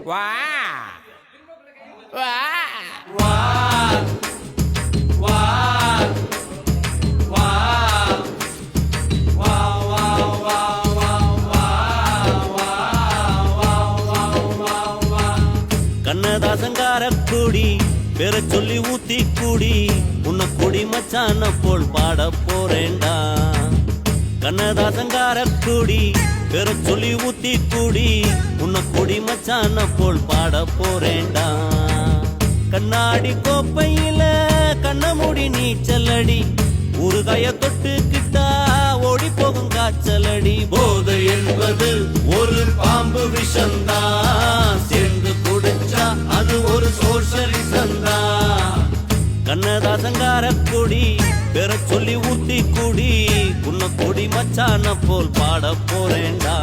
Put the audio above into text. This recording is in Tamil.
வா வா வா வா வா வா வா வா வா வா வா கண்ணதாசங்கார கூடி பேர சொல்லி ஊத்தி கூடி உன்னை கொடி மச்சான போல் பாட போறேண்டா. கண்ணதாசங்கார கூடி பேர சொல்லி ஊத்தி கூடி உன்னை கொடி மச்சான போல் பாட போறேண்டா. கண்ணாடி கோப்பையில கண்ண மூடி நீச்சலடி ஊறுகாய தொட்டுக்கிட்டா ஓடி போகும் காய்ச்சலடி. போதை என்பது ஒரு பாம்பு விஷந்தான், சேர்ந்து குடிச்சா அது ஒரு சோஷலிசந்தா. கண்ணதாசங்கார கொடி பெற சொல்லி ஊத்தி கூடி உன்னை கொடி மச்சான போல் பாட போறேண்டா.